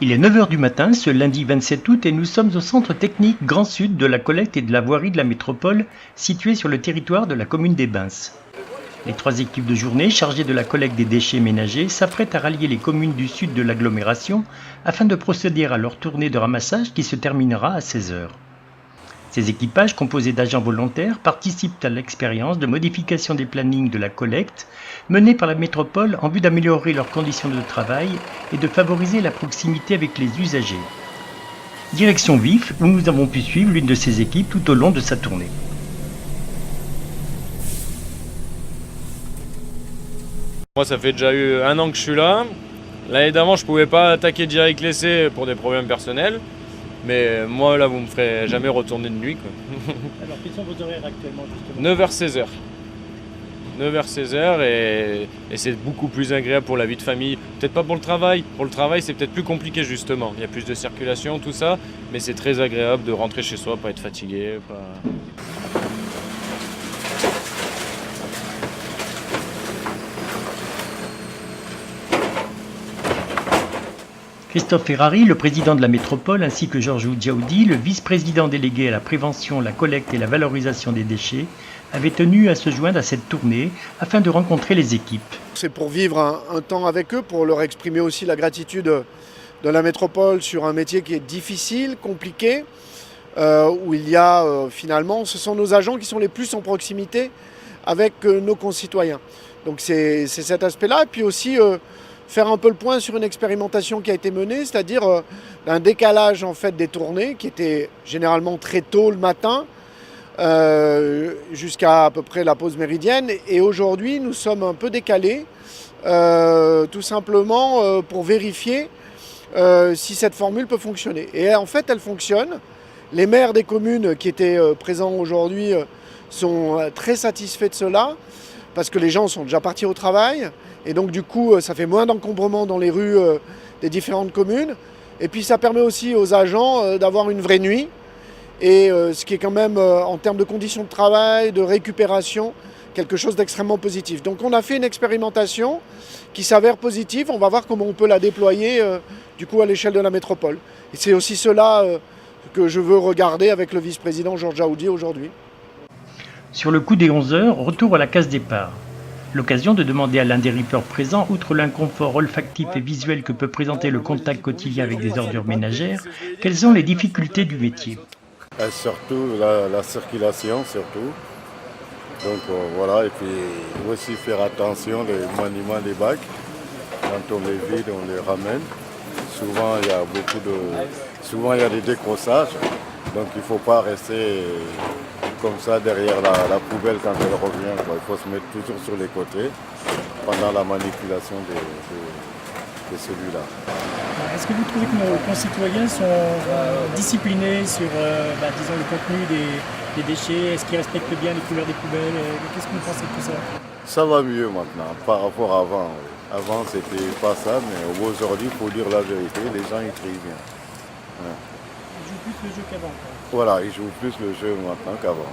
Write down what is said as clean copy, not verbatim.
Il est 9 heures du matin ce lundi 27 août et nous sommes au centre technique Grand Sud de la collecte et de la voirie de la métropole situé sur le territoire de la commune des Bains. Les 3 équipes de journée chargées de la collecte des déchets ménagers s'apprêtent à rallier les communes du sud de l'agglomération afin de procéder à leur tournée de ramassage qui se terminera à 16 heures. Ces équipages, composés d'agents volontaires, participent à l'expérience de modification des plannings de la collecte menée par la métropole en vue d'améliorer leurs conditions de travail et de favoriser la proximité avec les usagers. Direction Vif, où nous avons pu suivre l'une de ces équipes tout au long de sa tournée. Moi, ça fait déjà eu 1 an que je suis là. L'année d'avant, je pouvais pas attaquer direct l'essai pour des problèmes personnels. Mais moi, là, vous me ferez jamais retourner de nuit, quoi. Alors, quels sont vos horaires actuellement, justement ? 9h-16h. 9h-16h et c'est beaucoup plus agréable pour la vie de famille. Peut-être pas pour le travail. Pour le travail, c'est peut-être plus compliqué, justement. Il y a plus de circulation, tout ça. Mais c'est très agréable de rentrer chez soi, pas être fatigué. Christophe Ferrari, le président de la métropole, ainsi que Georges Diaoudi, le vice-président délégué à la prévention, la collecte et la valorisation des déchets, avaient tenu à se joindre à cette tournée afin de rencontrer les équipes. C'est pour vivre un temps avec eux, pour leur exprimer aussi la gratitude de la métropole sur un métier qui est difficile, compliqué, où il y a finalement, ce sont nos agents qui sont les plus en proximité avec nos concitoyens. Donc c'est cet aspect-là, et puis aussi faire un peu le point sur une expérimentation qui a été menée, c'est-à-dire un décalage en fait des tournées qui était généralement très tôt le matin jusqu'à peu près la pause méridienne. Et aujourd'hui, nous sommes un peu décalés, tout simplement pour vérifier si cette formule peut fonctionner. Et en fait, elle fonctionne. Les maires des communes qui étaient présents aujourd'hui sont très satisfaits de cela, parce que les gens sont déjà partis au travail. Et donc du coup, ça fait moins d'encombrement dans les rues des différentes communes. Et puis ça permet aussi aux agents d'avoir une vraie nuit. Et ce qui est quand même, en termes de conditions de travail, de récupération, quelque chose d'extrêmement positif. Donc on a fait une expérimentation qui s'avère positive. On va voir comment on peut la déployer du coup à l'échelle de la métropole. Et c'est aussi cela que je veux regarder avec le vice-président Georges Diaoudi aujourd'hui. Sur le coup des 11 heures, retour à la case départ. L'occasion de demander à l'un des rippers présents, outre l'inconfort olfactif et visuel que peut présenter le contact quotidien avec des ordures ménagères, quelles sont les difficultés du métier ? Surtout la circulation, surtout. Donc voilà, et puis aussi faire attention au maniement des bacs. Quand on les vide, on les ramène. Souvent il y a des décrossages, donc il ne faut pas rester comme ça derrière la poubelle quand elle revient. Il faut se mettre toujours sur les côtés pendant la manipulation de celui-là. Est-ce que vous trouvez que nos concitoyens sont disciplinés sur disons, le contenu des déchets? Est-ce qu'ils respectent bien les couleurs des poubelles? Qu'est-ce que vous pensez de tout ça? Ça va mieux maintenant par rapport à avant. Avant c'était pas ça, mais aujourd'hui il faut dire la vérité, les gens ils trient bien. Ouais. Ils jouent plus le jeu qu'avant. Voilà, ils jouent plus le jeu maintenant qu'avant.